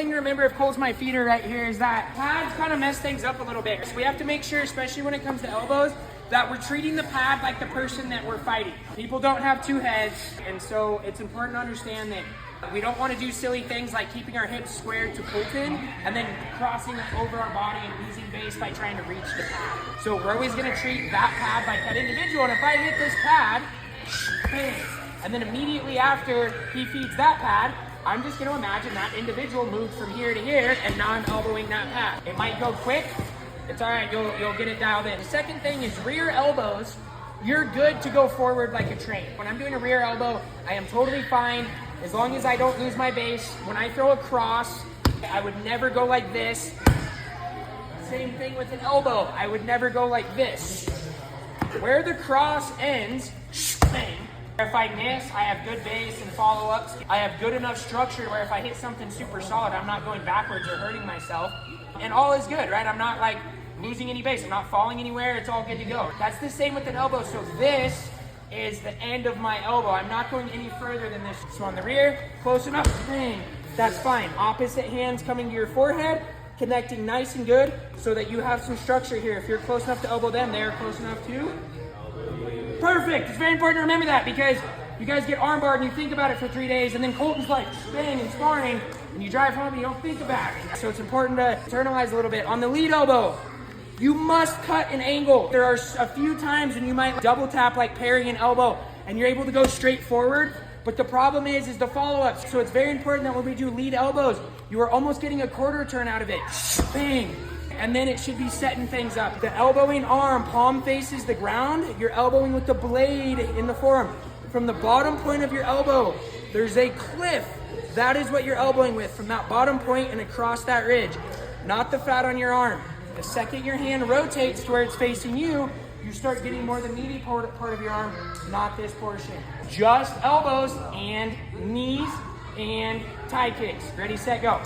thing to remember if Cole's my feeder right here is that pads kind of mess things up a little bit. So we have to make sure, especially when it comes to elbows, that we're treating the pad like the person that we're fighting. People don't have two heads, and so it's important to understand that we don't want to do silly things like keeping our hips squared to pull-in and then crossing over our body and losing base by trying to reach the pad. So we're always going to treat that pad like that individual, and if I hit this pad, bang, and then immediately after he feeds that pad, I'm just going to imagine that individual moved from here to here, and now I'm elbowing that pad. It might go quick. It's all right. You'll get it dialed in. The second thing is rear elbows. You're good to go forward like a train. When I'm doing a rear elbow, I am totally fine as long as I don't lose my base. When I throw a cross, I would never go like this. Same thing with an elbow. I would never go like this. Where the cross ends, bang. If I miss, I have good base and follow-ups. I have good enough structure where if I hit something super solid, I'm not going backwards or hurting myself. And all is good, right? I'm not like losing any base. I'm not falling anywhere. It's all good to go. That's the same with an elbow. So this is the end of my elbow. I'm not going any further than this. So on the rear, close enough, bang. That's fine. Opposite hands coming to your forehead, connecting nice and good so that you have some structure here. If you're close enough to elbow them, they're close enough to. Perfect. It's very important to remember that because you guys get armbarred and you think about it for 3 days, and then Colton's like bang and sparring, and you drive home and you don't think about it. So it's important to internalize a little bit. On the lead elbow, you must cut an angle. There are a few times when you might double tap like parrying an elbow and you're able to go straight forward, but the problem is the follow-ups. So it's very important that when we do lead elbows, you are almost getting a quarter turn out of it. Bang. And then it should be setting things up. The elbowing arm, palm faces the ground. You're elbowing with the blade in the forearm. From the bottom point of your elbow, there's a cliff. That is what you're elbowing with, from that bottom point and across that ridge, not the fat on your arm. The second your hand rotates to where it's facing you, you start getting more the meaty part of your arm, not this portion. Just elbows and knees and tie kicks. Ready, set, go.